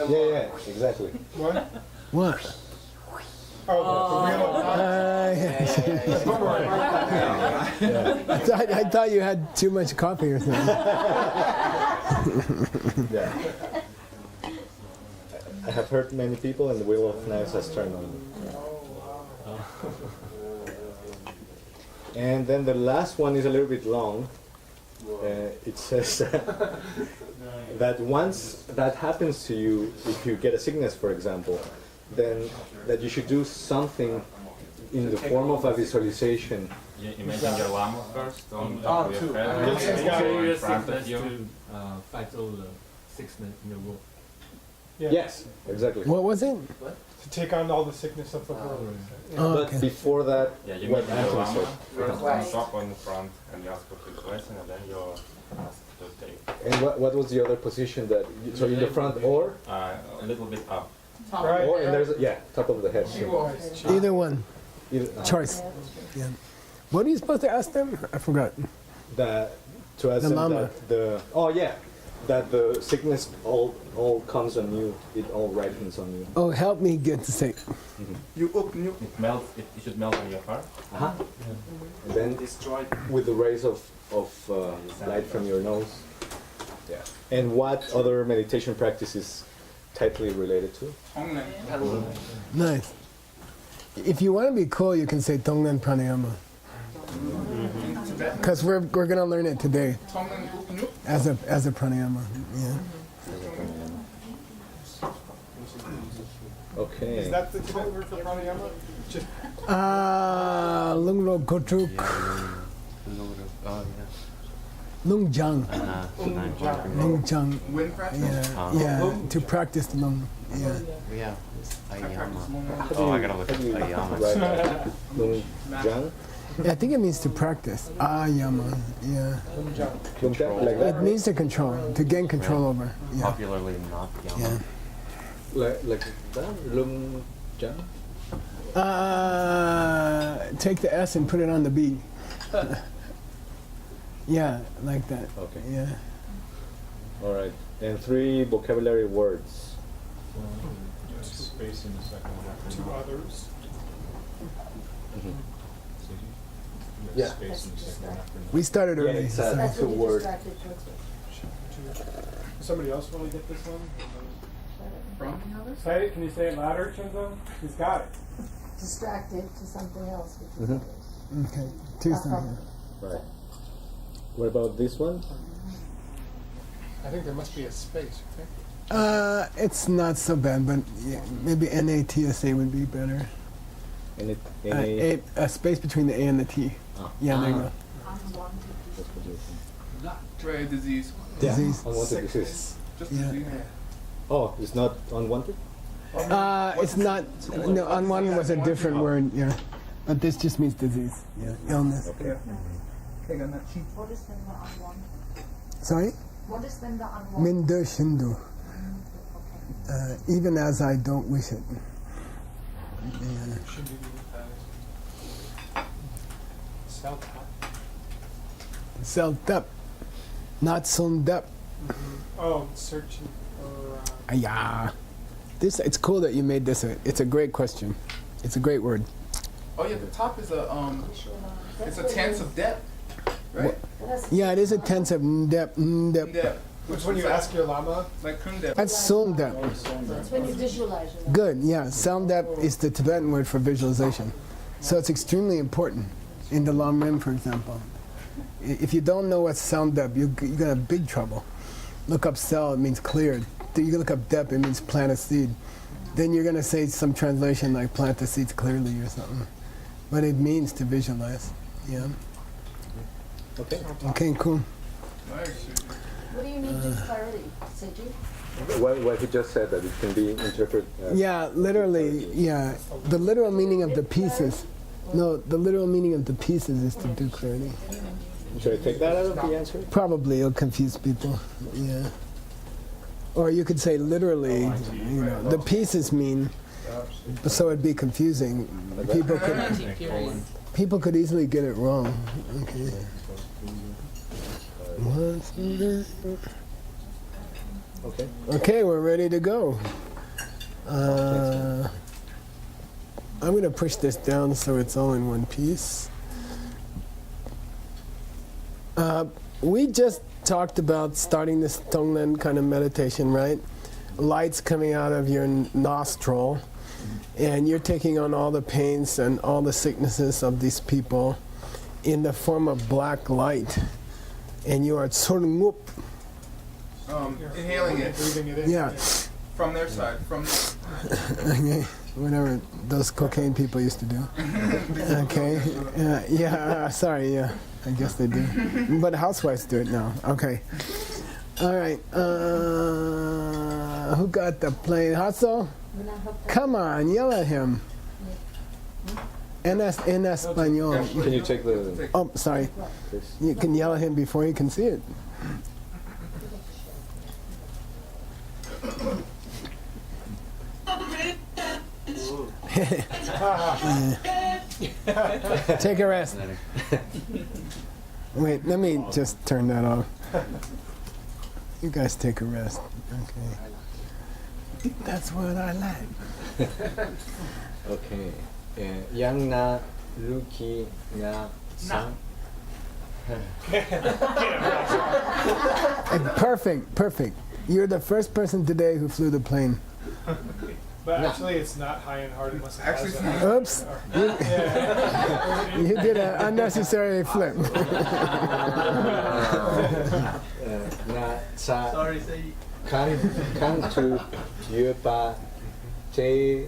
Yeah, exactly. What? What? Oh, I thought you had too much coffee or something. Yeah. I have heard many people, and the wheel of knives has turned on. And then the last one is a little bit long. It says that once that happens to you, if you get a sickness, for example, then that you should do something in the form of a visualization. You imagine your lama first on Oh, your two. head, in front of sickness you. to fight all the sickness in the world. yeah. Yes, exactly. What was it? To take on all the sickness of the world. Oh, But okay. before that, Yeah, you what imagine your Anthony lama said. first on top on the front, and you ask for his blessing, and then you're asked to take And what was the other position that? So in the front or a little bit up. Right. or and there's top of the head. Either one. Either, Choice. Yeah. What are you supposed to ask them? I forgot. that to ask The them lama. that that the sickness all comes on you. It all ripens on you. Oh, help me get to say. You open you It melts. It should melt on your heart. Uh-huh. And then destroy. with the rays of light from your nose. Yeah. And what other meditation practices tightly related to? Nice. If you want to be cool, you can say Tonglen Pranayama. Because we're gonna learn it today as a pranayama. Yeah. Okay. Is that the Tibetan word for pranayama? Just Lungro Kotruk Lungjang. Lungjang. Wind practice? Yeah. Yeah. To practice the lung. Yeah. Yeah, it's Ayama. Oh, I gotta look at Ayama. Jang? I think it means to practice. Yama. Yeah. Like It that? means to control, to gain control over. Yeah. Popularly not Yama. Yeah. Like that? Lung Jang? Take the S and put it on the B. Yeah, like that. Okay. Yeah. All right. And 3 vocabulary words. Space in the second one. to others. Yeah. Space in the second one. We started Yeah, early. it's so- That's 2 what you words. distracted towards it. Somebody else want to get this one? From? Say it. Can you say it louder, Chinzo? He's got it. Distracted to something else, which is Mhm. others. Okay. Tuesday. Right. What about this one? I think there must be a space, okay? It's not so bad, but yeah, maybe NATSA would be better. And it, A space between the A and the T. Ah. Yeah, there you go. Rare disease. Yeah. Disease. Unwanted disease. Just Yeah. disease. Oh, it's not unwanted? It's not. No, unwanted was a different word. Yeah, but this just means disease. Yeah, illness. Okay. Take on that sheet. What is then the unwanted? Sorry. What is then the unwanted? Mindu shindu. Even as I don't wish it. Yeah. Self up, not summed up. Oh, searching for. Yeah. This. It's cool that you made this. It's a great question. It's a great word. Oh yeah, the top is a it's a tense of depth, right? Yeah, it is a tense of depth. Depth. Which when you ask your lama, Like kun depth. That's summed up. That's when you visualize it. Good, yeah. Sound up is the Tibetan word for visualization. So it's extremely important in the Lam Rim, for example. If you don't know what's sound up, you're going to have big trouble. Look up cell, it means cleared. Then you look up depth, it means plant a seed. Then you're going to say some translation like plant the seeds clearly or something. But it means to visualize, yeah. Okay. Okay, cool. Nice. What do you mean to clarity, Seiji? What he just said, that it can be interpreted as... Yeah, literally, yeah. The literal meaning of the pieces. No, the literal meaning of the pieces is to do clarity. Should I take that out of the answer? Probably it'll confuse people. Yeah. Or you could say literally, you know, the pieces mean, so it'd be confusing. People could easily get it wrong. Okay. Okay. Okay, we're ready to go. I'm going to push this down so it's all in one piece. We just talked about starting this Tonglen kind of meditation, right? Lights coming out of your nostril, and you're taking on all the pains and all the sicknesses of these people in the form of black light. And you are tsorngup. Inhaling it. Breathing it in. Yeah. From their side. Okay. Whatever those cocaine people used to do. Okay. Sorry, yeah. I guess they do. But housewives do it now. Okay. All right. Who got the plane? Hasso? Come on, yell at him. En español. Can you take the... Oh, sorry. This? You can yell at him before he can see it. Take a rest. Wait, let me just turn that off. You guys take a rest. Okay. That's what I like. Okay. Yang na luki na sang. Perfect. You're the first person today who flew the plane. But actually, it's not high and hard unless it Actually, has a... Oops. You did an unnecessary flip. Na sa Sorry, Seiji. kan tu yupa te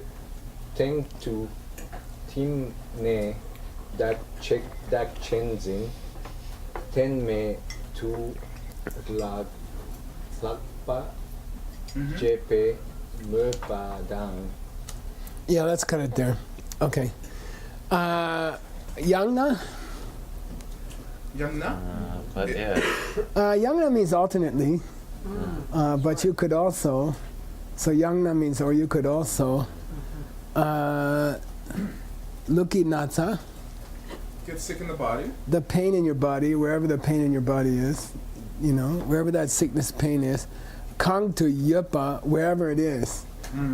teng tu tim ne dak chek dak chenzin ten me tu lag lagpa jepe merpa dang. Yeah, let's cut it there. Okay. Yangna? Yamna? But yeah, Yangna means alternately, but you could also, so Yangna means, or you could also, Luki Natsa, Get sick in the body. the pain in your body, wherever the pain in your body is, you know, wherever that sickness pain is, Kang to Yupa, wherever it is.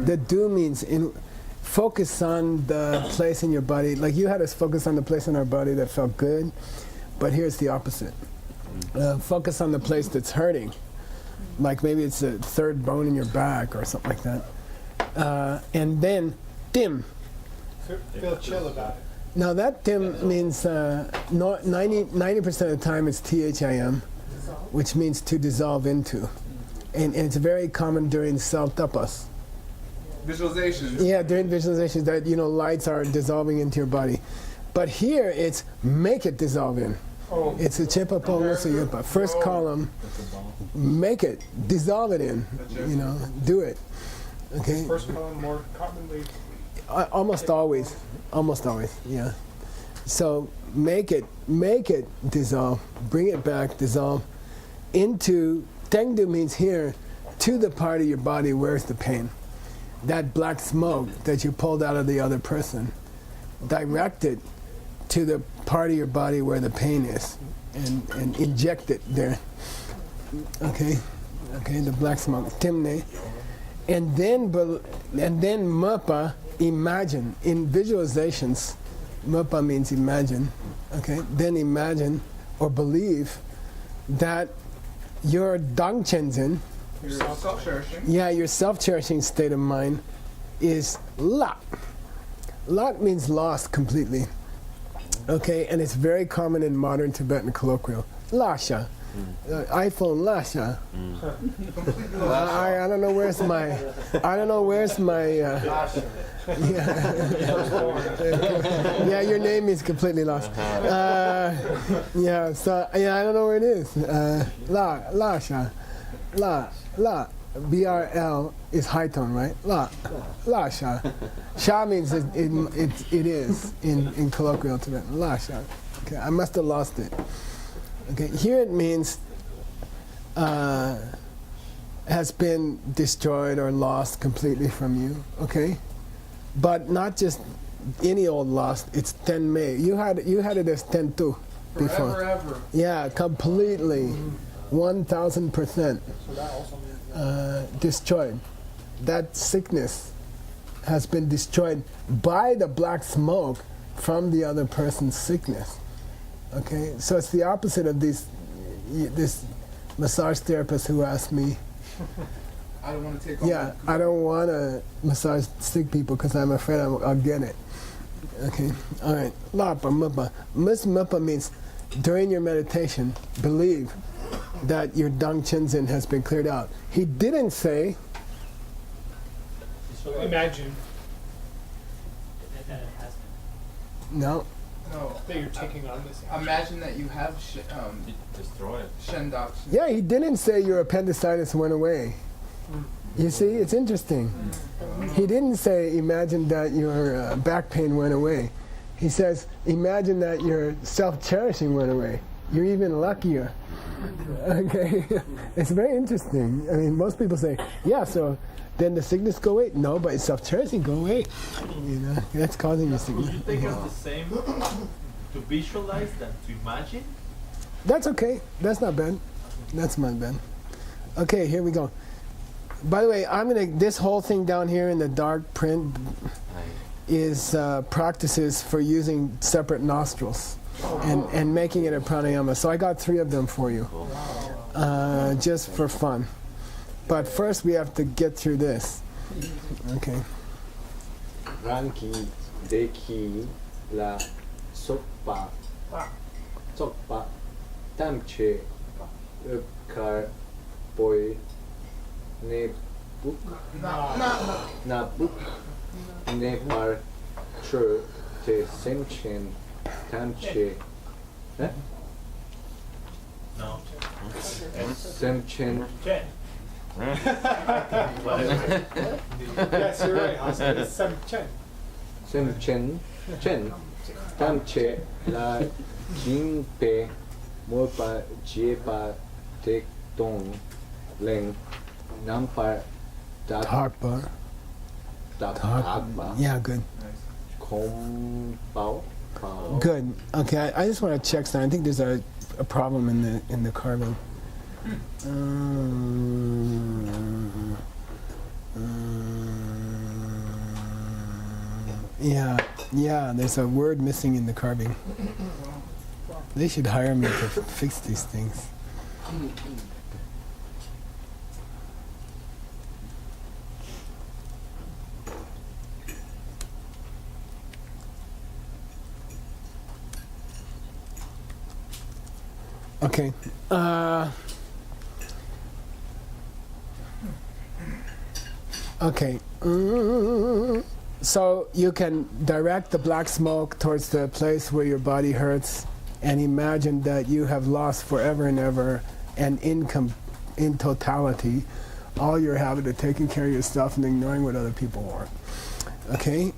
The do means focus on the place in your body. Like you had us focus on the place in our body that felt good, but here's the opposite. Focus on the place that's hurting. Like maybe it's a third bone in your back or something like that. And then dim. Feel chill about it. Now that dim means 90% of the time it's THIM, which means to dissolve into. And it's very common during self-tapas. Visualizations. Yeah, during visualizations that, you know, lights are dissolving into your body. But here it's make it dissolve in. Oh. It's a chipa polosa yupa. First column, make it, dissolve it in. You know, do it. Okay? First column more commonly. Almost always, yeah. So make it dissolve, bring it back, dissolve into, tengdu means here, to the part of your body where's the pain. That black smoke that you pulled out of the other person, direct it to the part of your body where the pain is and inject it there. Okay, the black smoke, timne. And then mapa, imagine. In visualizations, mapa means imagine. Okay, then imagine or believe that your dangchenzen, Your self-cherishing. yeah, your self-cherishing state of mind is lak. Lak means lost completely. Okay, and it's very common in modern Tibetan colloquial. Lasha. iPhone Lasha. I don't know where's my yeah, your name is completely lost. Yeah, so yeah, I don't know where it is. Lasha. La. BRL is high tone, right? La sha. Sha means it is in colloquial Tibetan. La sha. Okay, I must have lost it. Okay, here it means has been destroyed or lost completely from you. Okay, but not just any old lost. It's ten mei. You had it as ten tu before. Forever, ever. Yeah, completely, 1,000%. So that also means destroyed. That sickness has been destroyed by the black smoke from the other person's sickness. Okay, so it's the opposite of this massage therapist who asked me, I don't want to take on yeah, I don't want to massage sick people because I'm afraid I'll get it. Okay, all right. Lapa mupa. Mupa means during your meditation, believe that your dang chenzen has been cleared out. He didn't say, So imagine no. No. that you're taking on this. Imagine that you have Destroy it. Shendak. Yeah, he didn't say your appendicitis went away. You see, it's interesting. He didn't say, imagine that your back pain went away. He says, imagine that your self-cherishing went away. You're even luckier. Okay, it's very interesting. I mean, most people say, yeah, so then the sickness go away? No, but self-cherishing go away. You know, that's causing the sickness. Would you think it's the same to visualize than to imagine? That's okay. That's not bad. That's not bad. Okay, here we go. By the way, this whole thing down here in the dark print is practices for using separate nostrils and making it a pranayama. So I got 3 of them for you, just for fun. But first we have to get through this. Okay. Ranki, deki, la, sokpa, sokpa, tamche, ukar, boy, ne buk, na buk, ne par, chur, te semchen, tamche, No. semchen, Yes, you're right. Hassan. It's Sem Chen. semchen, chen, tamche, la, jingpe, morpa, jiepa, tek dong, leng, nampar, dak, Harpa. Harpa. Yeah, good. Kom Bao. Bao. Good. Okay, I just want to check something. I think there's a problem in the carving. Yeah, there's a word missing in the carving. They should hire me to fix these things. Okay. Okay. So you can direct the black smoke towards the place where your body hurts and imagine that you have lost forever and ever and in totality all your habit of taking care of yourself and ignoring what other people want. Okay?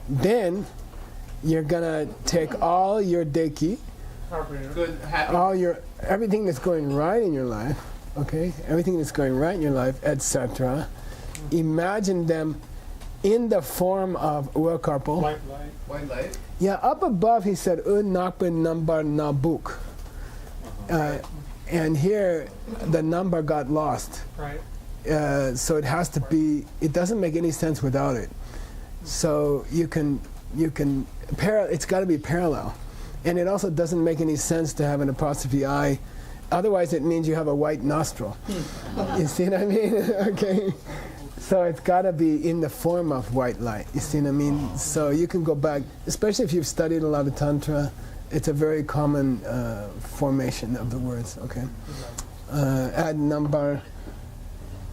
Then you're gonna take all your deki, Good, happy. all your everything that's going right in your life, okay, everything that's going right in your life, etc. Imagine them in the form of uakarpo. White light. White light. Yeah, up above he said nakben number nabuk, and here the number got lost. Right. So it has to be. It doesn't make any sense without it. So you can it's got to be parallel. And it also doesn't make any sense to have an apostrophe I. Otherwise, it means you have a white nostril. You see what I mean? Okay. So it's got to be in the form of white light. You see what I mean? So you can go back, especially if you've studied a lot of Tantra, it's a very common formation of the words. Okay. Add number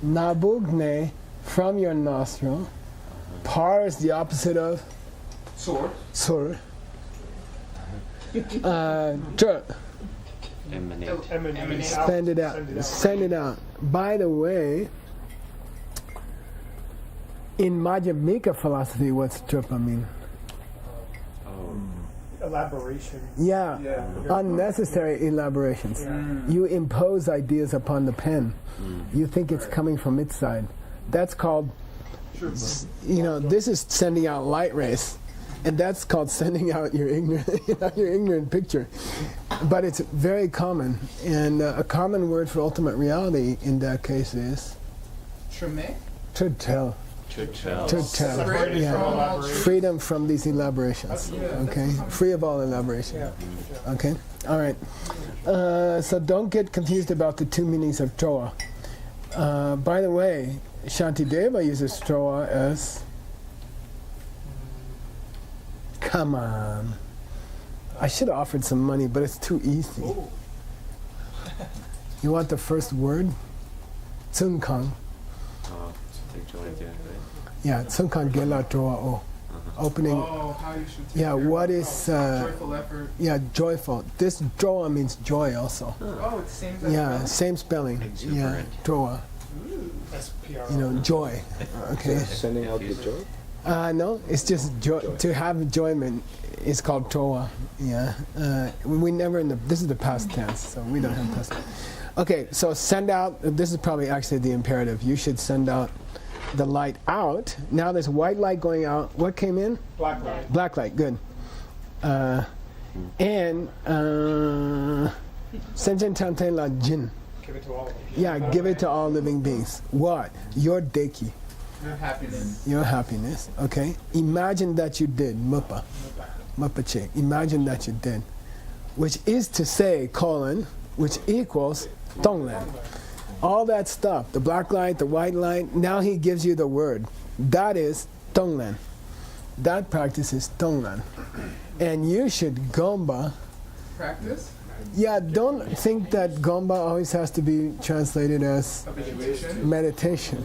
nabugne from your nostril. Par is the opposite of Sword. sur. Emanate. Emanate. Send it out. Send it out. By the way, in Madhyamika philosophy, what's trupa mean? Elaboration. Yeah, unnecessary elaborations. You impose ideas upon the pen. You think it's coming from its side. That's called, this is sending out light rays. And that's called sending out your ignorant picture. But it's very common. And a common word for ultimate reality in that case is Treme? To tell. To tell. To tell. Separated Yeah. from all Freedom from these elaborations. Okay. Free of all elaboration. Okay. All right. So don't get confused about the two meanings of Troa. By the way, Shantideva uses Troa as. Come on. I should have offered some money, but it's too easy. You want the first word? Tsunkang. Like joint, yeah, right? Yeah, Tsunkang Gela Troa O. Opening. Oh, how you should take Yeah, care what of is. joyful effort. Yeah, joyful. This Troa means joy also. Oh, it's the same as Yeah, same spelling. Yeah, Exuberant. Troa. SPR. You know, joy. Okay. Sending out the joy. No, it's just joy. To have enjoyment is called Troa. Yeah. We never this is the past tense, so we don't have past. Okay, so send out. This is probably actually the imperative. You should send out the light out. Now there's white light going out. What came in? Black light. Black light. Good. And Senjen Tante La Jin. Give it to all of them. Yeah, give it to all living beings. What? Your deki. your happiness. Your happiness. Okay? Imagine that you did. Mupa. Mupache. Imagine that you did. Which is to say, colon, which equals Tonglen. All that stuff, the black light, the white light, now he gives you the word. That is Tonglen. That practice is Tonglen. And you should Gomba. Practice. Yeah, don't think that Gomba always has to be translated as Habituation. meditation.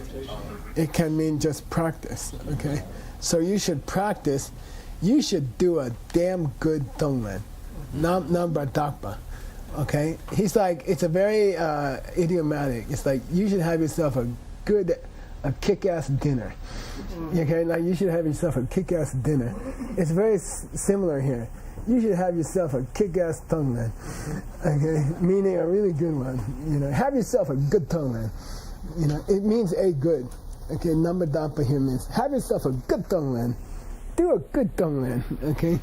It can mean just practice, okay? So you should practice. You should do a damn good Tonglen. Namba Dakpa. Okay? He's like, it's a very idiomatic. It's like, you should have yourself a kick-ass dinner. Okay? Like, you should have yourself a kick-ass dinner. It's very similar here. You should have yourself a kick-ass Tonglen. Okay? Meaning a really good one. You know, have yourself a good Tonglen. You know, it means a good. Okay? Namba Dakpa here means have yourself a good Tonglen. Do a good Tonglen. Okay?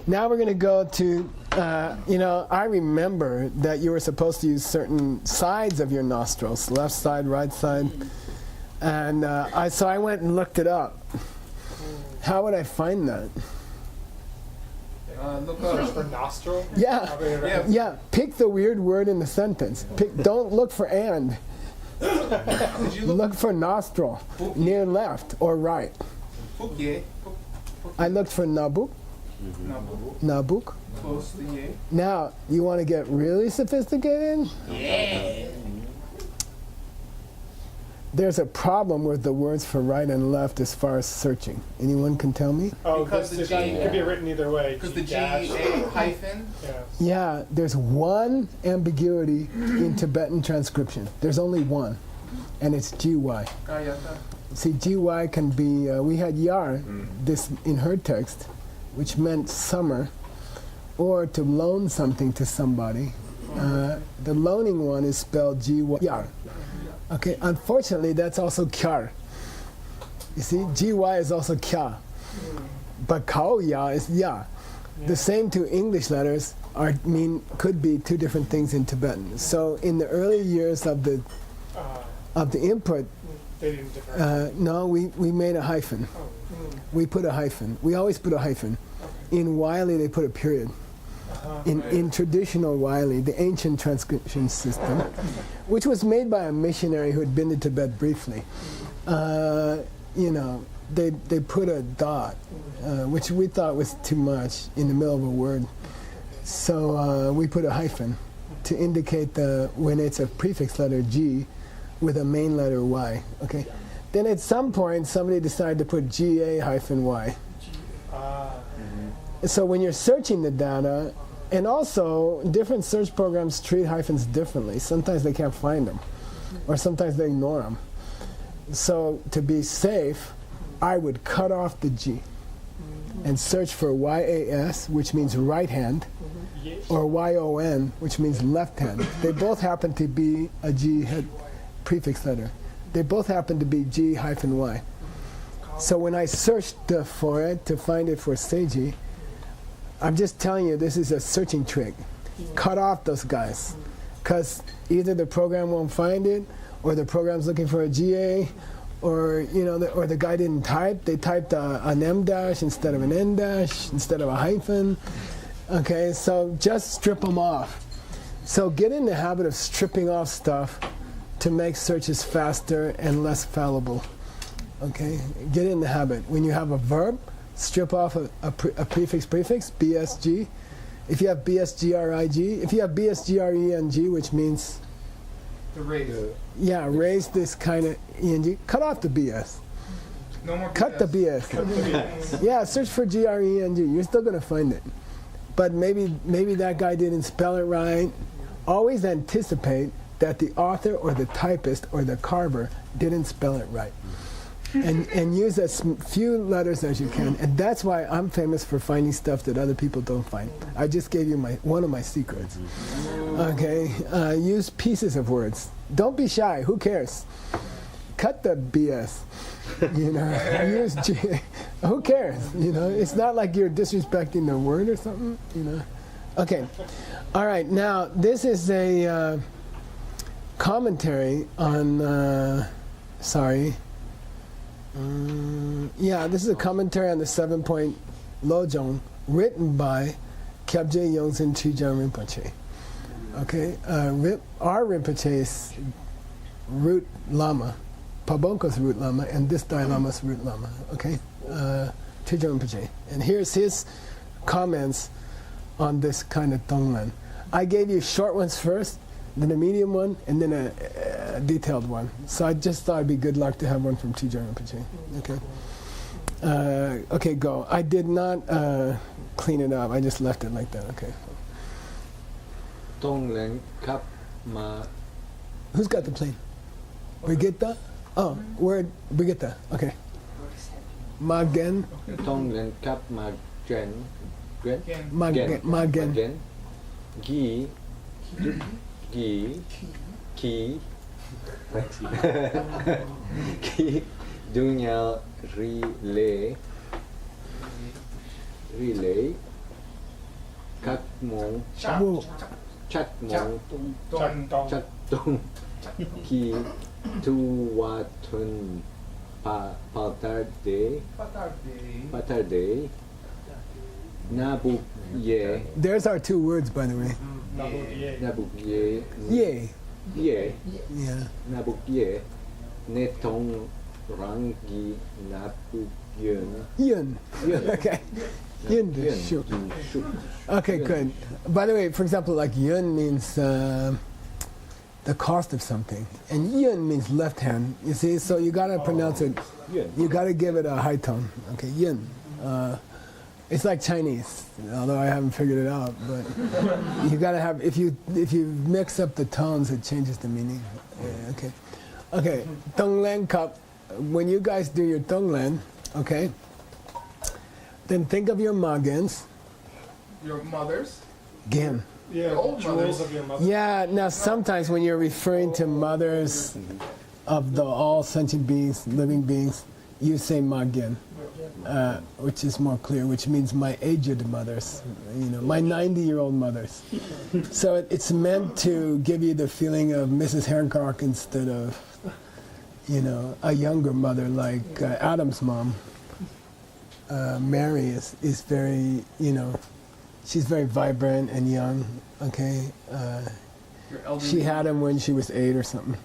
Now we're going to go to, I remember that you were supposed to use certain sides of your nostrils, left side, right side. And so I went and looked it up. How would I find that? Look Search up. for nostril. Yeah, yeah. Pick the weird word in the sentence. Don't look for and. Did you look? Look for nostril, near left or right. Fukye. I looked for nabuk, nabuk. Close to ye. Now, you want to get really sophisticated? Yeah. There's a problem with the words for right and left as far as searching. Anyone can tell me? Oh, Because because the it G- could be written either way. Because the Dash. GA hyphen. Yeah. Yeah, there's one ambiguity in Tibetan transcription. There's only one, and it's GY. Gayata. See, GY can be, we had Yar, this in her text, which meant summer, or to loan something to somebody. The loaning one is spelled GY. Yar. Okay, unfortunately, that's also Kyar. You see, GY is also Kya. But Kao Ya is Ya. The same two English letters could be two different things in Tibetan. So in the early years of the input, They didn't differentiate. no, we made a hyphen. We put a hyphen. We always put a hyphen. In Wiley, they put a period. In traditional Wiley, the ancient transcription system, which was made by a missionary who had been to Tibet briefly, they put a dot, which we thought was too much in the middle of a word. So we put a hyphen to indicate when it's a prefix letter G with a main letter Y. Okay. Then at some point, somebody decided to put GA-Y. So when you're searching the data, and also different search programs treat hyphens differently. Sometimes they can't find them, or sometimes they ignore them. So to be safe, I would cut off the G and search for YAS, which means right hand, or YON, which means left hand. They both happen to be a G prefix letter. They both happen to be G-Y. So when I searched for it to find it for Seiji, I'm just telling you, this is a searching trick. Cut off those guys, because either the program won't find it, or the program's looking for a GA, or or the guy didn't type. They typed an M dash instead of an N dash instead of a hyphen. Okay, so just strip them off. So get in the habit of stripping off stuff to make searches faster and less fallible. Okay, get in the habit. When you have a verb, strip off a prefix, BSG. If you have BSGRIG, if you have BSGRENG, which means The raise. raise this kind of ENG, cut off the BS. No more Cut the BS. Yeah, search for GRENG. You're still going to find it. But maybe that guy didn't spell it right. Always anticipate that the author or the typist or the carver didn't spell it right. And use as few letters as you can. And that's why I'm famous for finding stuff that other people don't find. I just gave you one of my secrets. Okay? Use pieces of words. Don't be shy. Who cares? Cut the BS. Use G. Who cares? It's not like you're disrespecting the word or something. Okay. All right. Now this is a commentary on. This is a commentary on the 7-point Lojong, written by Kyabje Yongsen Trijang Rinpoche. Okay. Our Rinpoche is root lama. Pabonko's root lama, and this Dalai Lama's root lama, okay? Trijang Rinpoche. And here's his comments on this kind of Tonglen. I gave you short ones first, then a medium one, and then a detailed one. So I just thought it'd be good luck to have one from Trijang Rinpoche, okay? Okay, go. I did not clean it up, I just left it like that, okay? Tonglen kap ma. Who's got the plane? Brigitte? Oh, word Brigitte. Okay. Magen. Tonglen kap ma gen. Magen. Gi. Ki. Ki. Dunya relay. Kakmong. Chatmong. Chattung. Ki. Tuwatun Patarde Nabukye. There's our two words, by the way. Nabukye. Yay. Yeah. Yeah. Nabukye. Netong Rangi Nabukyen. Yun. Okay. Yun. Shoot. Okay, good. By the way, for example, like yun means the cost of something, and yun means left hand. You see, so you gotta pronounce it. You gotta give it a high tone. Okay, yun. It's like Chinese, although I haven't figured it out. But you gotta have, if you mix up the tones, it changes the meaning. Yeah, okay. Tonglen cup. When you guys do your tonglen, okay, then think of your magens. Your mothers. Gen. Yeah, Old jewels mothers. of your mother. Yeah, now sometimes when you're referring to mothers of the all sentient beings, living beings, you say Magyan, which is more clear, which means my aged mothers, my 90-year-old mothers. So it's meant to give you the feeling of Mrs. Hancock instead of, a younger mother like Adam's mom. Mary is very, she's very vibrant and young, okay? She had him when she was 8 or something.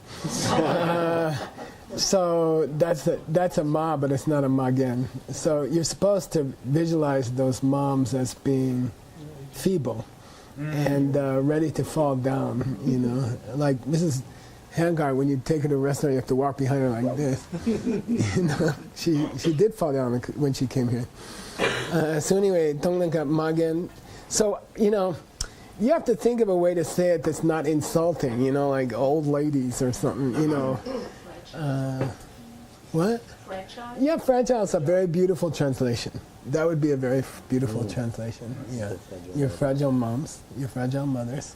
So that's a ma, but it's not a magen. So you're supposed to visualize those moms as being feeble and ready to fall down, Like Mrs. Hangar, when you take her to a restaurant, you have to walk behind her like this. She did fall down when she came here. So anyway, Tonglenka Magen. So, you have to think of a way to say it that's not insulting, like old ladies or something, What? Fragile? Yeah, fragile is a very beautiful translation. That would be a very beautiful translation. Yeah. Your fragile moms, your fragile mothers.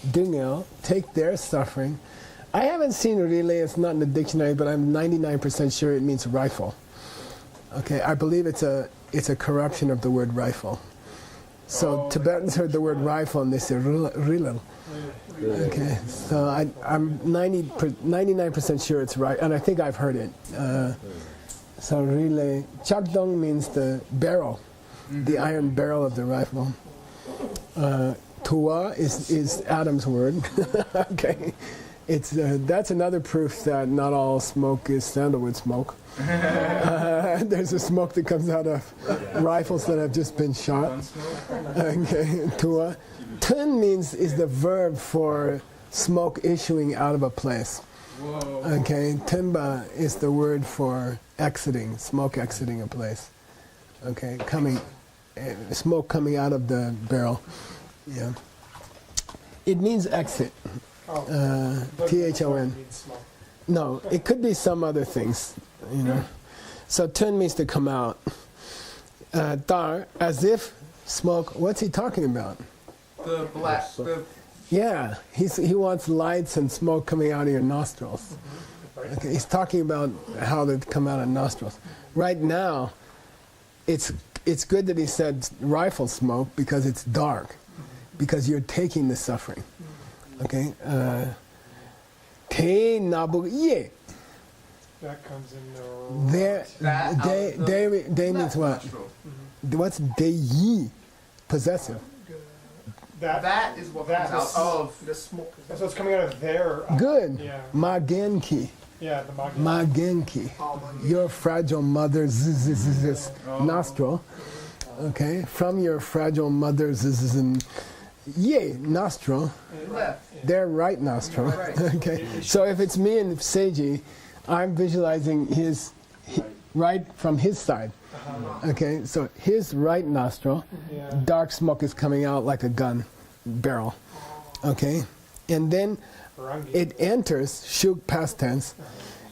Dungel, take their suffering. I haven't seen relay, it's not in the dictionary, but I'm 99% sure it means rifle. Okay, I believe it's a corruption of the word rifle. So Tibetans heard the word rifle and they said rilal. Okay, so I'm 99% sure it's right, and I think I've heard it. So rile, chakdong means the barrel, the iron barrel of the rifle. Tua is Adam's word. Okay, it's that's another proof that not all smoke is sandalwood smoke. There's a smoke that comes out of rifles that have just been shot. Okay, tua. Tun means is the verb for smoke issuing out of a place. Whoa. Okay, timba is the word for exiting, smoke exiting a place. Okay, smoke coming out of the barrel. Yeah. It means exit. Thon. No, it could be some other things, you know. So tun means to come out. Dar, as if smoke. What's he talking about? The black. Yeah, he wants lights and smoke coming out of your nostrils. Okay, he's talking about how they come out of nostrils. Right now, it's good that he said rifle smoke because it's dark, because you're taking the suffering. Okay. Te nabu ye. That comes in There. They means what? What's de yi? Possessive. That is what comes out of the smoke. So it's coming out of their. Good. Yeah. Magenki. Yeah, the Magenki. Your fragile mother's nostril. Okay. From your fragile mother's nostril. Left. Their right nostril. Okay. So if it's me and Seiji, I'm visualizing his right from his side. Okay, so his right nostril, dark smoke is coming out like a gun barrel. Okay, and then it enters, shuk past tense,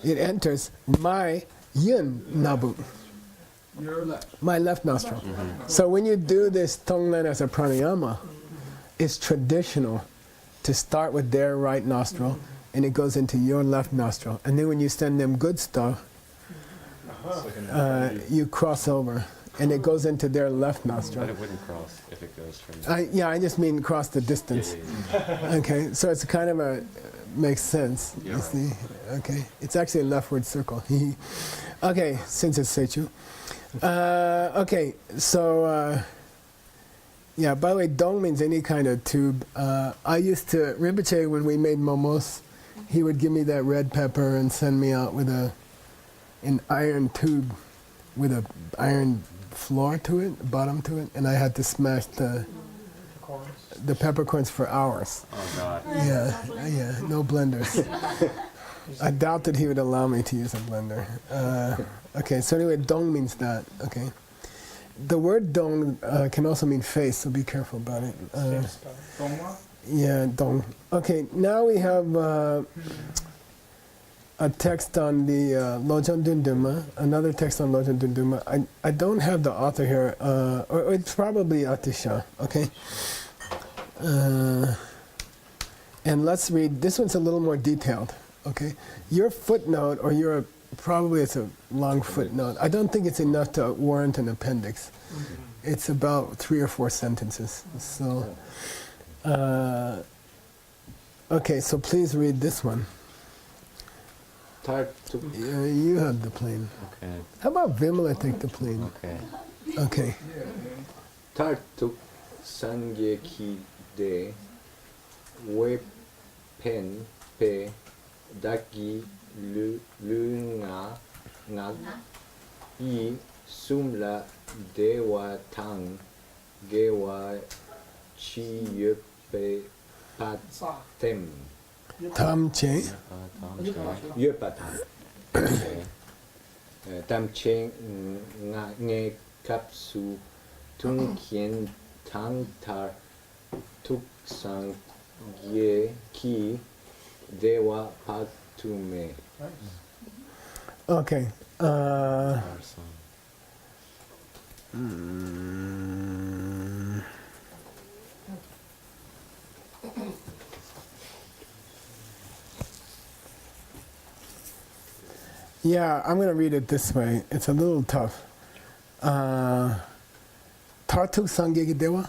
it enters my yin nabu, Your left. my left nostril. So when you do this tonglen as a pranayama, it's traditional to start with their right nostril and it goes into your left nostril. And then when you send them good stuff, you cross over, and it goes into their left nostril. But it wouldn't cross if it goes from. I just mean cross the distance. Okay, so it's kind of makes sense. You see? Okay, it's actually a leftward circle. Okay, since it's Seichu. Okay, so yeah. By the way, dong means any kind of tube. I used to Rinpoche when we made momos. He would give me that red pepper and send me out with an iron tube with an iron floor to it, bottom to it, and I had to smash the peppercorns for hours. Oh God. Yeah, no blenders. I doubt that he would allow me to use a blender. Okay, so anyway, dong means that. Okay, the word dong can also mean face, so be careful about it. Dongwa? Yeah, dong. Okay, now we have a text on the Lojong Dunduma, another text on Lojong Dunduma. I don't have the author here, or it's probably Atisha, okay? And let's read, this one's a little more detailed, okay? Your footnote, or probably it's a long footnote. I don't think it's enough to warrant an appendix. It's about 3 or 4 sentences, so. Okay, so please read this one. You have the plane. Okay. How about Vimala take the plane? Okay. Okay. Tartuk Sangeki de We Pen Pe Daki Lunga Nag I Sumla Dewa Tang Gewa Chi Yepe Patem Tamche. Yepatam Tamche Nge Kapsu Tung Kien Tang Tar Tuk Sang Ye Ki Dewa Patume. Okay. Yeah, I'm going to read it this way. It's a little tough. Tartuk Sangegi Dewa?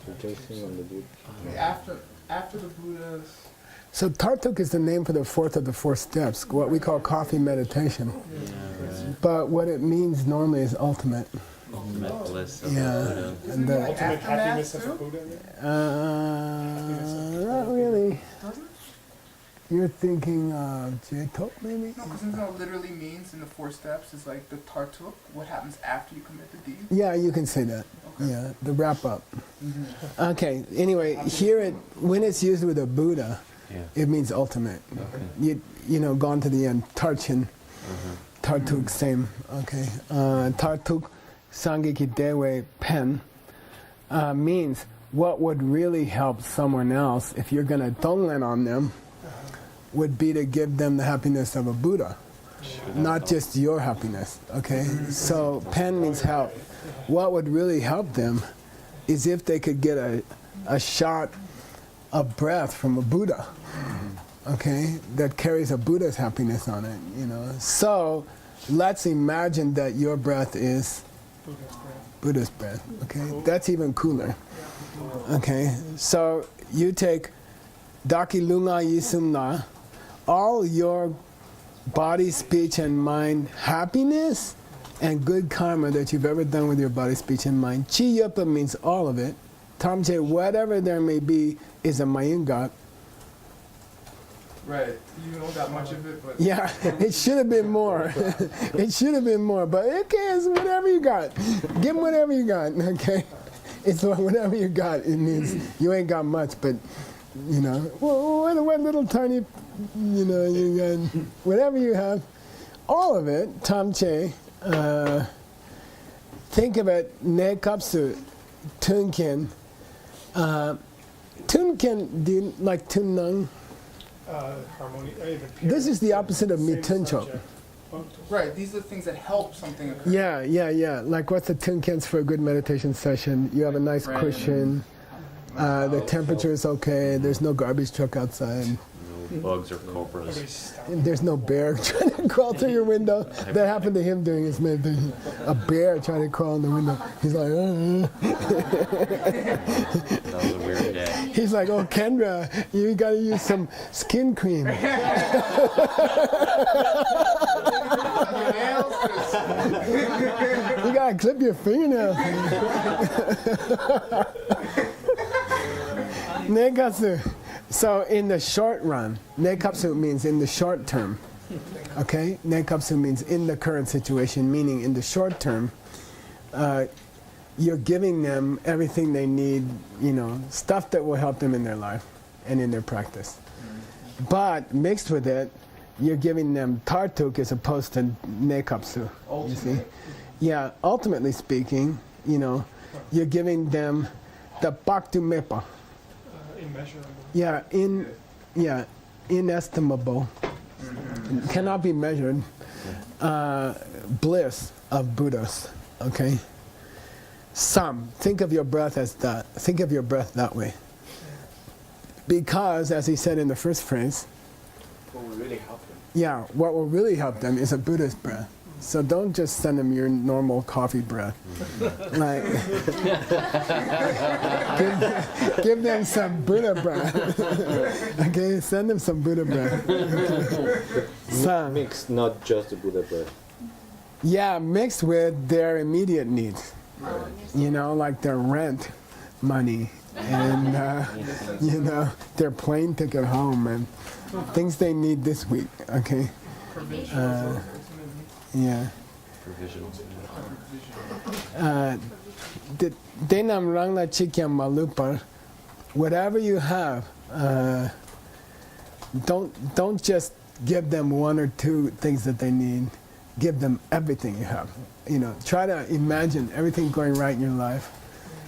Rejoicing on the Buddha. After the Buddha's. So Tartuk is the name for the fourth of the four steps, what we call coffee meditation. But what it means normally is ultimate. Ultimate bliss of Yeah. the Buddha. And the, Ultimate happiness of the Buddha. not really. You're thinking of J-Top, maybe? No, because isn't that what literally means in the 4 steps? Is like the tartuk, what happens after you commit the deed? Yeah, you can say that. Okay. Yeah, the wrap up. Okay, anyway, here when it's used with a Buddha, Yeah. it means ultimate. Okay. You know, gone to the end. Tarchin, Tartuk, same. Okay. Tartuk, Sangiki Dewe, pen, means what would really help someone else if you're going to tonglen on them would be to give them the happiness of a Buddha, not just your happiness. Okay. So pen means help. What would really help them is if they could get a shot of breath from a Buddha, okay, that carries a Buddha's happiness on it, you know. So let's imagine that your breath is Buddha's breath, okay? That's even cooler, okay? So you take Daki Lunga Yisumna, all your body, speech, and mind happiness and good karma that you've ever done with your body, speech, and mind. Chi Yupa means all of it. Tamche, whatever there may be, is a Mayungat. Right. You don't got much of it, but. Yeah, it should have been more. It should have been more, but okay, it's whatever you got. Give them whatever you got, okay? It's whatever you got. It means you ain't got much, but, you know, what little tiny, you know, you got, whatever you have, all of it, Tamche, think of it, ne kapsu, tunkin. Tunkin, do you like tunnung? Harmony. This is the opposite of mituncho. Right. These are the things that help something occur. Yeah. Like what's the tunkins for a good meditation session? You have a nice cushion. The temperature is okay. There's no garbage truck outside. No bugs or cobras. And there's no bear trying to crawl through your window. That happened to him during his meditation. A bear trying to crawl in the window. He's like, That was a weird day. He's like, oh, Kendra, you got to use some skin cream. You got to clip your fingernails. Nekatsu. So in the short run, nekatsu means in the short term. Okay? Nekatsu means in the current situation, meaning in the short term, you're giving them everything they need, you know, stuff that will help them in their life and in their practice. But mixed with it, you're giving them tartuk as opposed to nekapsu. You see? Yeah, ultimately speaking, you know, you're giving them the baktu mepa. Immeasurable. Yeah, inestimable, cannot be measured, bliss of Buddhas, okay? Think of your breath as that. Think of your breath that way. Because, as he said in the first phrase, What will really help them? yeah, what will really help them is a Buddha's breath. So don't just send them your normal coffee breath. Like, give them some Buddha breath. Okay, send them some Buddha breath. Okay. Mix, not just the Buddha breath. Yeah, mixed with their immediate needs. You know, like their rent money and, you know, their plane ticket home and things they need this week. Okay. Yeah. Provisional. Denam rangla chikyam malupar. Whatever you have, don't just give them one or two things that they need. Give them everything you have. You know, try to imagine everything going right in your life,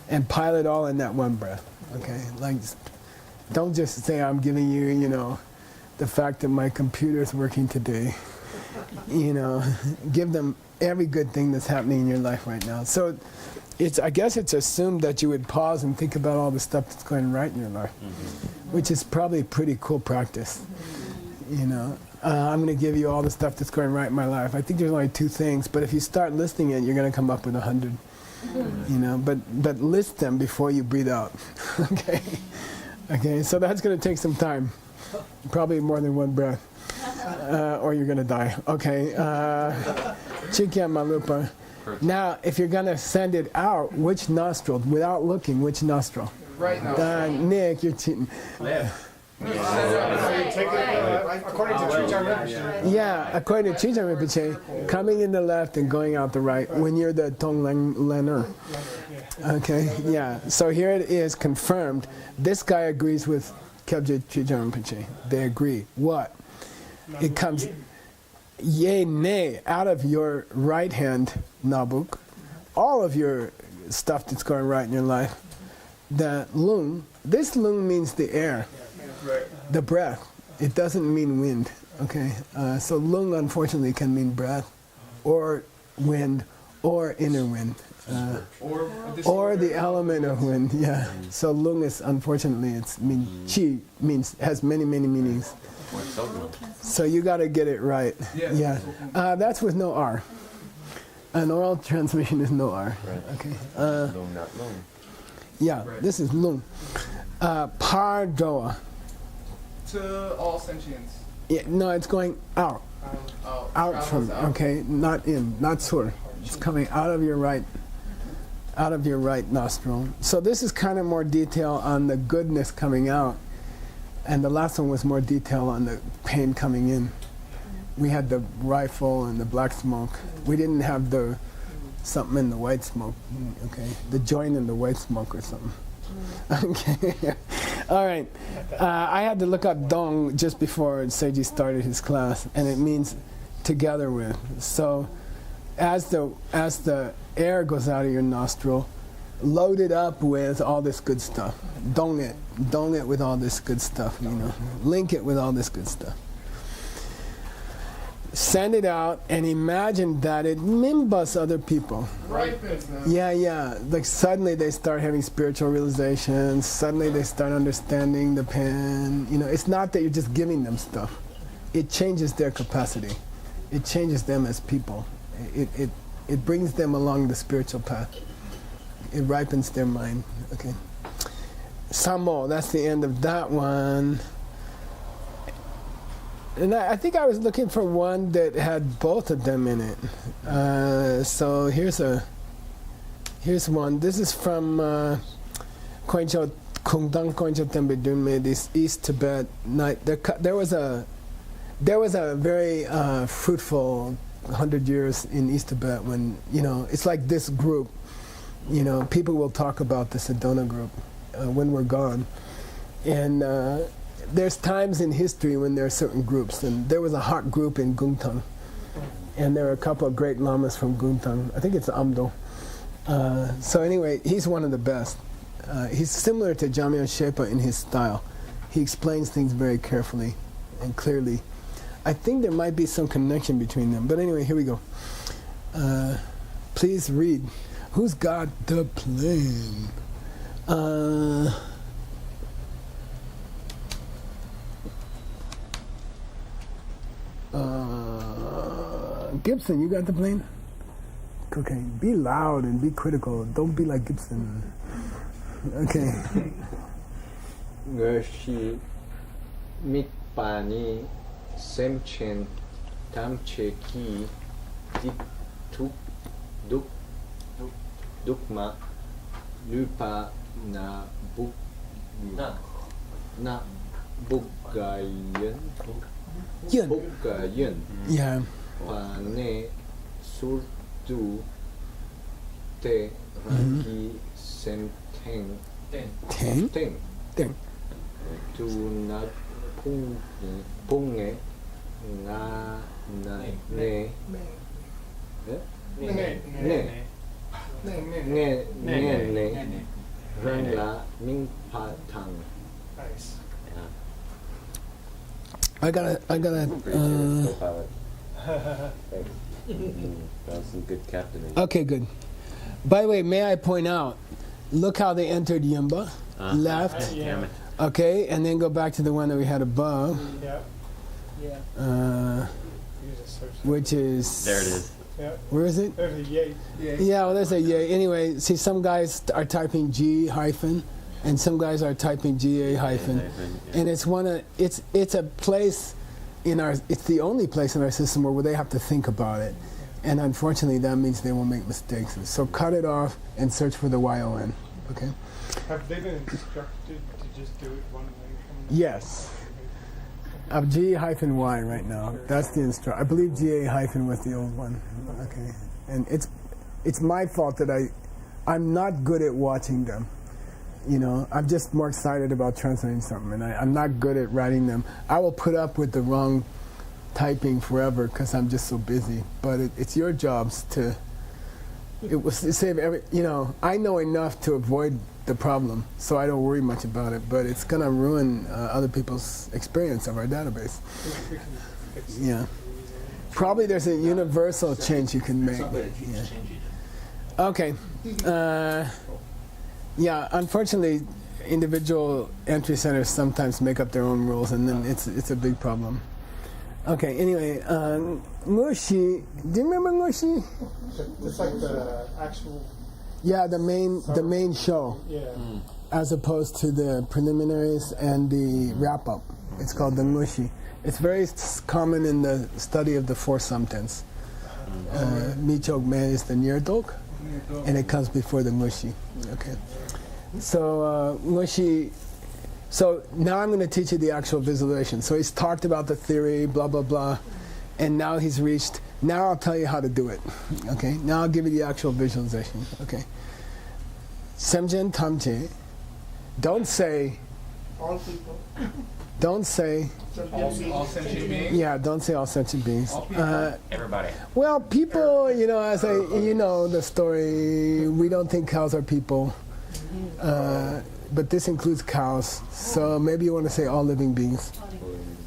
and pile it all in that one breath. Okay, like, don't just say I'm giving you, you know, the fact that my computer's working today. You know, give them every good thing that's happening in your life right now. So I guess it's assumed that you would pause and think about all the stuff that's going right in your life, which is probably a pretty cool practice. You know, I'm going to give you all the stuff that's going right in my life. I think there's only 2 things, but if you start listing it, you're going to come up with 100. you know, but list them before you breathe out. Okay. Okay, so that's going to take some time, probably more than one breath, or you're going to die. Okay. Chikya Malupa. Now, if you're going to send it out, which nostril? Without looking, which nostril? Right now. Nick, you're cheating. Left. According to Chichar Rinpoche. Yeah, according to Chichar Rinpoche, coming in the left and going out the right when you're the Tong Lener. Okay, yeah. So here it is confirmed. This guy agrees with Kyabje Chichar Rinpoche. They agree. What? It comes yea, nay, out of your right hand, Nabuk, all of your stuff that's going right in your life. The lung, this lung means the air, the breath. It doesn't mean wind, okay? So lung, unfortunately, can mean breath, or wind, or inner wind, or the element of wind, yeah. So lung is, unfortunately, chi means, has many, many meanings. So you got to get it right. Yeah. That's with no R. An oral transmission is no R. Okay. Lung, not lung. Yeah, this is lung. Pardoa. To all sentients. Yeah, no, it's going out. Out from, okay, not in, not sur. It's coming out of your right nostril. So this is kind of more detail on the goodness coming out. And the last one was more detail on the pain coming in. We had the rifle and the black smoke. We didn't have the something in the white smoke, okay? The joint in the white smoke or something. Okay. All right. I had to look up dong just before Seiji started his class, and it means together with. So as the air goes out of your nostril, load it up with all this good stuff. Dong it with all this good stuff, you know. Link it with all this good stuff. Send it out and imagine that it mimbas other people. Right. Yeah. Like suddenly they start having spiritual realizations. Suddenly they start understanding the pen. You know, it's not that you're just giving them stuff. It changes their capacity. It changes them as people. It brings them along the spiritual path. It ripens their mind. Okay. Samo, that's the end of that one. And I think I was looking for one that had both of them in it. So here's one. This is from Koincho Kungdang Koincho Tembe Dunme, this East Tibet night. There was a very fruitful 100 years in East Tibet when, you know, it's like this group. You know, people will talk about the Sedona group when we're gone. And there's times in history when there are certain groups, and there was a hot group in Gungtang, and there are a couple of great lamas from Gungtang. I think it's Amdo. So anyway, he's one of the best. He's similar to Jamyang Shepa in his style. He explains things very carefully and clearly. I think there might be some connection between them, but anyway, here we go. Please read. Who's got the plane? Gibson, you got the plane? Okay, be loud and be critical. Don't be like Gibson. Okay. Gershi mitpani semchen tamcheki tuk dukma lupa na bugayen bugayen Yeah. pane surtu te raki semteng Teng? tu na punge nga na ne ne rang la ming pa tang. Nice. I gotta. Co-pilot. Thanks. That was some good captaining. Okay, good. By the way, may I point out? Look how they entered Yimba, left. Damn it. Okay, and then go back to the one that we had above, Yeah. which is There it is. Yeah. Where is it? There's a yay. Yeah, well, there's a yay. Anyway, see, some guys are typing G hyphen, and some guys are typing GA hyphen, and it's it's a place in our. It's the only place in our system where they have to think about it, and unfortunately, that means they will make mistakes. So cut it off and search for the YON. Okay. Have they been instructed to just do it one way? Yes. Of G hyphen Y right now. That's the instruct. I believe GA hyphen was the old one. Okay. And it's my fault that I'm not good at watching them. You know, I'm just more excited about translating something, and I'm not good at writing them. I will put up with the wrong typing forever because I'm just so busy. But it's your jobs to. It was to save every. You know, I know enough to avoid the problem, so I don't worry much about it. But it's gonna ruin other people's experience of our database. Yeah. Probably there's a universal change you can make. Yeah. Okay. Yeah, unfortunately, individual entry centers sometimes make up their own rules, and then it's a big problem. Okay, anyway, Mushi, do you remember Mushi? It's like the actual. Yeah, the main show, Yeah. as opposed to the preliminaries and the wrap-up. It's called the Mushi. It's very common in the study of the four-sum tense. Michok me is the Nirdok, and it comes before the Mushi. Okay. So Mushi. So now I'm going to teach you the actual visualization. So he's talked about the theory, blah blah blah, and now he's reached. Now I'll tell you how to do it. Okay. Now I'll give you the actual visualization. Okay. Semjen tamje. Don't say. All people. Don't say. All sentient beings. Yeah. Don't say all sentient beings. All people. Everybody. Well, people, you know, as you know the story, we don't think cows are people, but this includes cows, so maybe you want to say all living beings.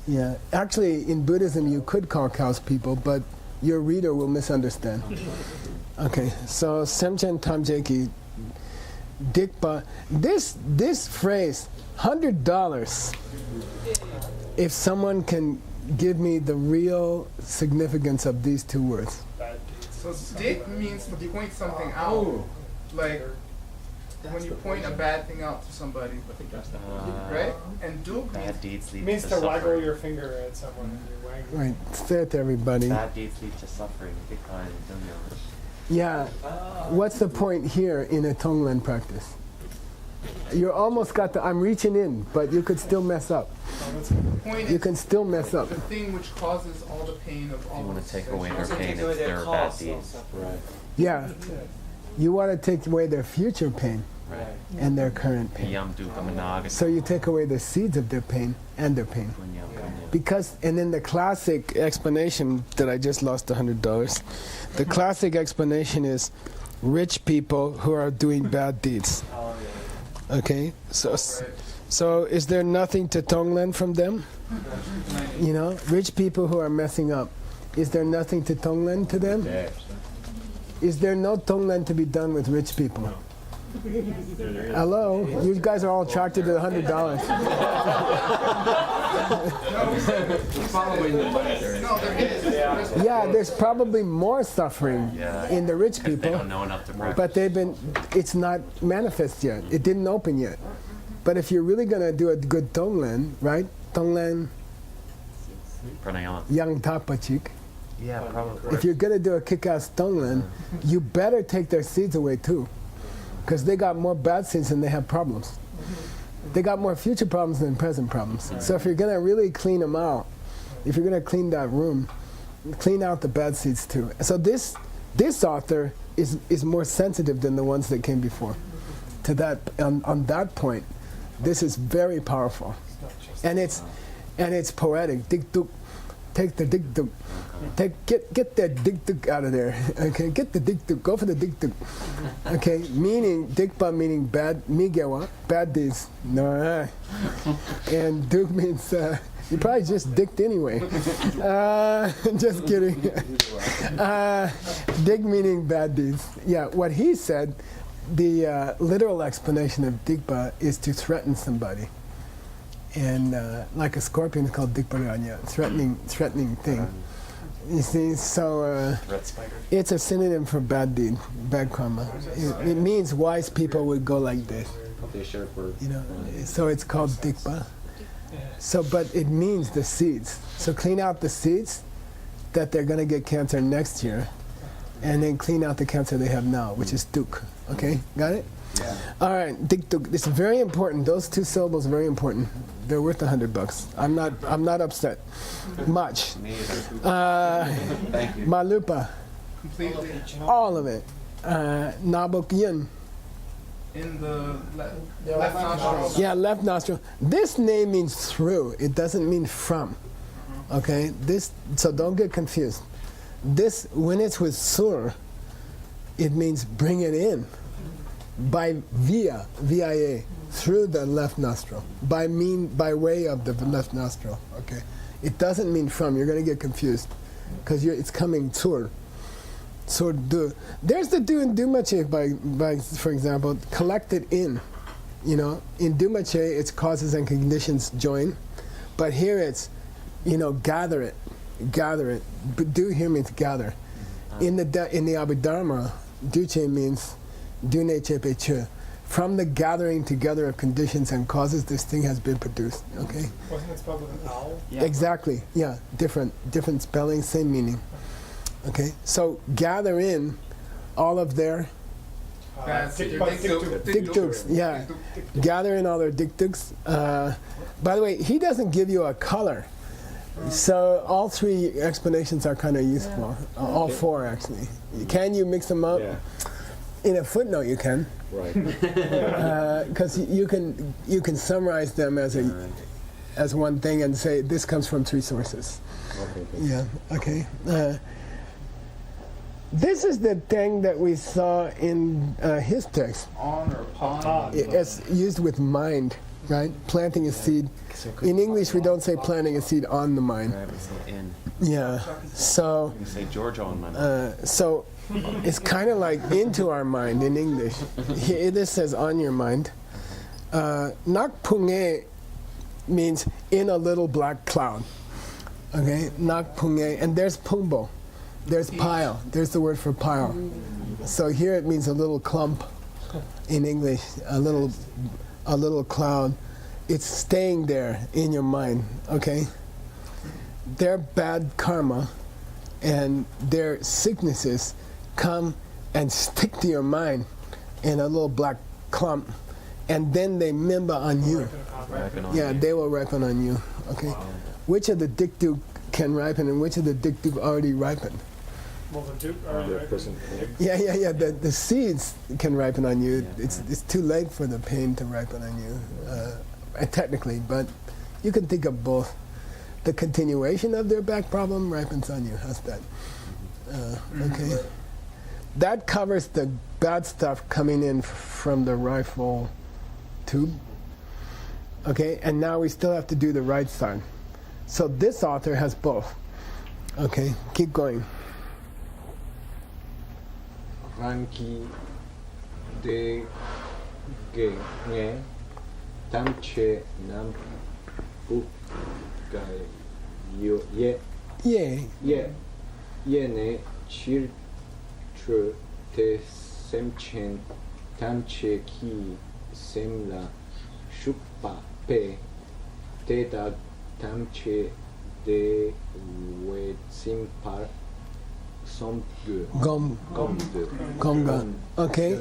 Yeah, actually, in Buddhism, you could call cows people, but your reader will misunderstand. Okay, so Semchen Tamjeki, Dikpa, this phrase, $100, if someone can give me the real significance of these two words. So dick means to point something out. Like when you point a bad thing out to somebody. Right? And duk Bad means deeds lead Means to to waggle suffering. your finger at someone and you're waggling. Right, say it to everybody. Bad deeds lead to suffering. Decline, dunya. Yeah, what's the point here in a Tonglen practice? You almost got I'm reaching in, but you could still mess up. the point You is can still mess up. the thing which causes all the pain of all You want of to take the away their pain, it's their bad deeds. Right. Yeah, you want to take away their future pain Right. and their current pain. Yam dukkha managa. So you take away the seeds of their pain and their pain. Punya, punya. Because, and then the classic explanation that I just lost $100, the classic explanation is rich people who are doing bad deeds. Okay, so is there nothing to Tonglen from them? You know, rich people who are messing up. Is there nothing to Tonglen to them? Is there no Tonglen to be done with rich people? Hello, you guys are all attracted to the $100. No, there is. Yeah, there's probably more suffering Yeah. in the rich If they people, don't know enough to practice. but it's not manifest yet. It didn't open yet. But if you're really gonna do a good Tonglen, right? Tonglen Pranayama. Yang Tapachik. Yeah, probably. If you're gonna do a kick-ass Tonglen, you better take their seeds away too, because they got more bad seeds than they have problems. They got more future problems than present problems. So if you're gonna really clean them out, if you're gonna clean that room, clean out the bad seeds too. So this author is more sensitive than the ones that came before. To that on that point, this is very powerful, and it's poetic. Dik duk, take the dik duk, get that dik duk out of there. Okay, get the dik duk, go for the dik duk. Okay, meaning dikpa meaning bad migewa, bad deeds. No, and duk means you probably just dicked anyway. Just kidding. Dik meaning bad deeds. Yeah, what he said. The literal explanation of dikpa is to threaten somebody, and like a scorpion is called dikparanya, threatening thing. You see, so Red spider. it's a synonym for bad deed, bad karma. It means wise people would go like this. The sharp word. You know, so it's called dikpa. So, but it means the seeds. So clean out the seeds that they're going to get cancer next year, and then clean out the cancer they have now, which is duk. Okay, got it? Yeah. All right, dik duk. This is very important. Those two syllables are very important. They're worth $100. I'm not upset. Much. Me either. Thank you. Malupa, Completely. all of it. Nabok yun. In the left nostril. Yeah, left nostril. This name means through. It doesn't mean from. Okay? This, so don't get confused. This, when it's with sur, it means bring it in. By via, via, through the left nostril. By way of the left nostril. Okay? It doesn't mean from. You're going to get confused. Because it's coming sur. So there's the do in dumache by for example, collected in. You know, in dumache it's causes and conditions join, but here it's, you know, gather it. But do here means gather. In the Abhidharma, duche means dune chepe che. From the gathering together of conditions and causes, this thing has been produced. Okay. Wasn't it spelled with an owl? Exactly. Yeah. Different spelling, same meaning. Okay, so gather in all of their dikduks. Yeah, gather in all their dikduks. By the way, he doesn't give you a color, so all three explanations are kind of useful. All four actually. Can you mix them up? Yeah. In a footnote, you can, Right. because you can summarize them as one thing and say this comes from three sources. Okay. Yeah. Okay. This is the thing that we saw in his text. On or upon. It's used with mind, right? Planting a seed. In English, we don't say planting a seed on the mind. Right, we say in. Yeah. So, We say George on my mind. so it's kind of like into our mind in English. Here, this says on your mind. Nakpunge means in a little black cloud. Okay, nakpunge, and there's pumbo. There's pile. There's the word for pile. So here it means a little clump in English, a little cloud. It's staying there in your mind, okay? Their bad karma and their sicknesses come and stick to your mind in a little black clump, and then they mimba on you. Yeah, they will ripen on you, okay? Which of the dikduk can ripen and which of the dikduk already ripened? Well, the Duke already The right? person. Yeah. The seeds can ripen on you. It's too late for the pain to ripen on you, technically. But you can think of both. The continuation of their back problem ripens on you. How's that? Okay. That covers the bad stuff coming in from the rifle tube. Okay, and now we still have to do the right side. So this author has both. Okay, keep going. Ranki de ge nge tamche nam bu ga yo ye Yeah. ye ne chir tru te semchen tamche ki semla shukpa pe te da tamche de we simpar somgue Gomga. Okay.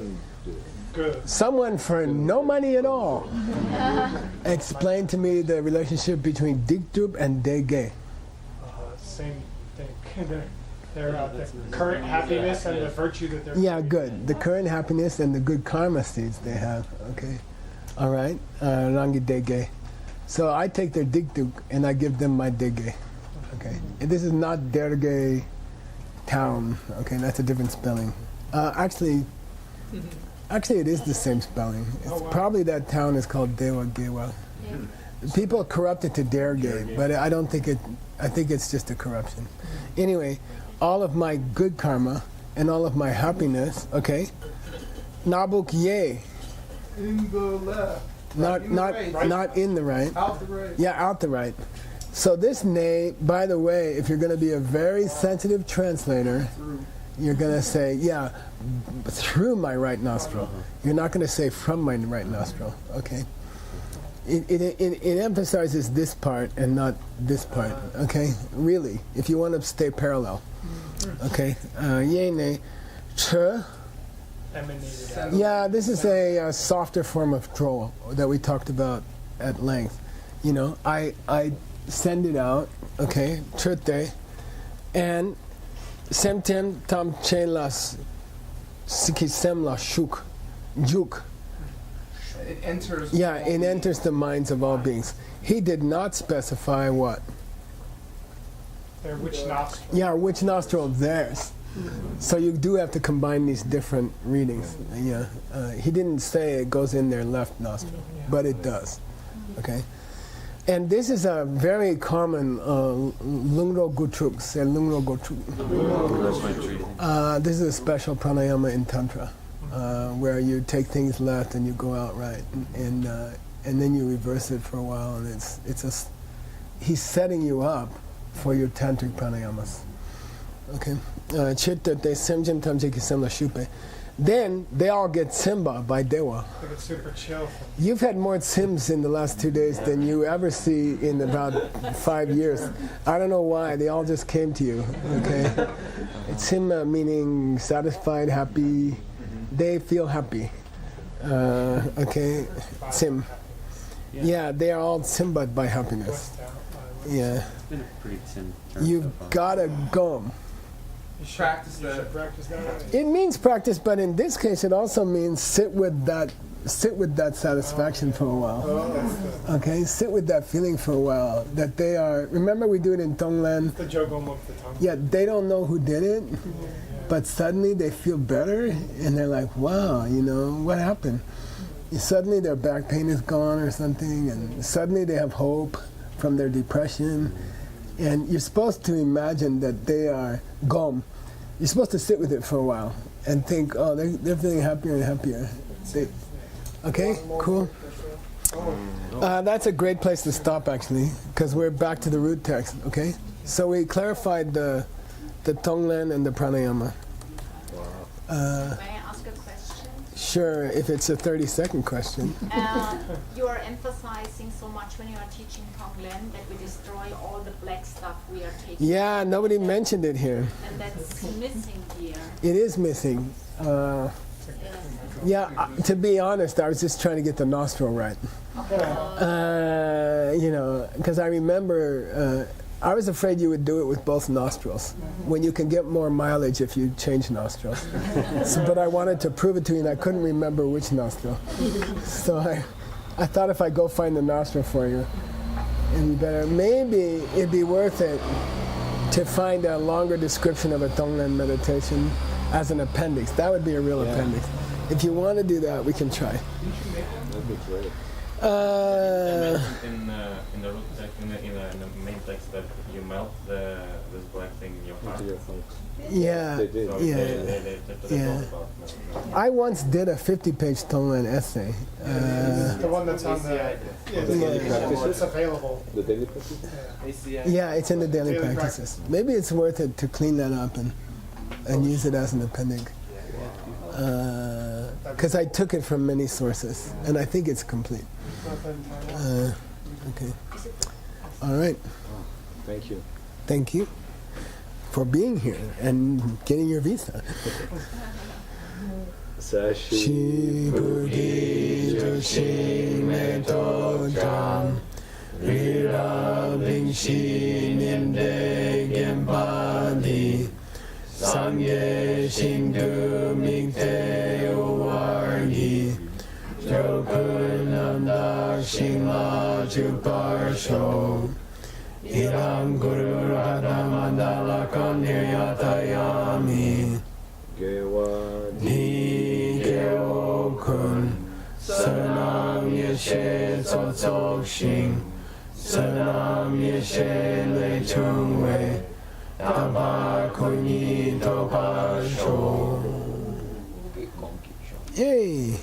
Good. Someone for no money at all explain to me the relationship between Dikdub and Dege. Same thing. Their current happiness and the virtue that they're. Yeah, good. The current happiness and the good karma seeds they have. Okay. All right. Rangi Dege. So I take their Dikdub and I give them my Dege. Okay. And this is not Derge town. Okay, that's a different spelling. Actually, it is the same spelling. It's probably that town is called Dewa Gewa. People corrupt it to Derge, but I don't think it. I think it's just a corruption. Anyway, all of my good karma and all of my happiness. Okay, Nabuk Ye. In the left. Not in the right. Out the right. Yeah, out the right. So this ne, by the way, if you're going to be a very sensitive translator, you're going to say, yeah, through my right nostril. You're not going to say from my right nostril, okay? It emphasizes this part and not this part, okay? Really, if you want to stay parallel, okay? Yene, ch. Yeah, this is a softer form of troll that we talked about at length. You know, I send it out, okay, chute, and semtem tam chelas sikisemla shuk, juk. It enters. Yeah, it enters the minds of all beings. He did not specify what. Which nostril? Yeah, which nostril of theirs. So you do have to combine these different readings. Yeah, he didn't say it goes in their left nostril, but it does. Okay, and this is a very common lungro gutruk. Say lungro gutruk. This is a special pranayama in tantra, where you take things left and you go out right, and then you reverse it for a while, and he's setting you up for your tantric pranayamas. Okay. Then they all get simba by dewa. It's super chill. You've had more sims in the last 2 days than you ever see in about 5 years. I don't know why. They all just came to you. Okay. It's simba meaning satisfied, happy. They feel happy. Okay. Sim. Yeah, they are all simba'd by happiness. Yeah. It's been a pretty sim. You've gotta go. You should Practice that. You should practice that. It means practice, but in this case, it also means sit with that satisfaction for a while. Okay, sit with that feeling for a while. That they are. Remember, we do it in Tonglen. The jogom of the tongue. Yeah, they don't know who did it, but suddenly they feel better, and they're like, "Wow, you know what happened?" Suddenly their back pain is gone or something, and suddenly they have hope from their depression. And you're supposed to imagine that they are gom. You're supposed to sit with it for a while and think, oh, they're feeling happier and happier. Okay, cool. That's a great place to stop, actually, because we're back to the root text, okay? So we clarified the Tonglen and the pranayama. May I ask a question? Sure, if it's a 30-second question. You are emphasizing so much when you are teaching Tonglen that we destroy all the black stuff we are taking. Yeah, nobody mentioned it here. And that's missing here. It is missing. To be honest, I was just trying to get the nostril right. You know, because I remember I was afraid you would do it with both nostrils, when you can get more mileage if you change nostrils. But I wanted to prove it to you, and I couldn't remember which nostril. So I thought if I go find the nostril for you, it'd be better. Maybe it'd be worth it to find a longer description of a Tonglen meditation as an appendix. That would be a real appendix. If you want to do that, we can try. That'd be great. In the root text, in the main text, that you melt this black thing in your heart. Into your heart. Yeah, They did. So yeah. they Yeah. talk about melting. I once did a 50-page Tonglen essay. The one that's on the. Yeah, it's available. The daily practice? Yeah, it's in the daily Daily practices. Maybe it's worth it to clean that up and use it as an appendix. Because I took it from many sources, and I think it's complete. Okay. All right. Thank you. Thank you for being here and getting your visa. Sashi Buddhi Joshi Meto Jam Rira Bingshi Nimde Gembadi Sangye Shindu Mikte Uwargi Jokun Namda Shingla Chuparsho Iram Guru Radha Mandala Kandiryatayami Gewa Ni Geokun Sanam Yeshe Tsotsok Shing Sanam Yeshe Le Chungwe Tapa Kunyi Topa Sho. Yay!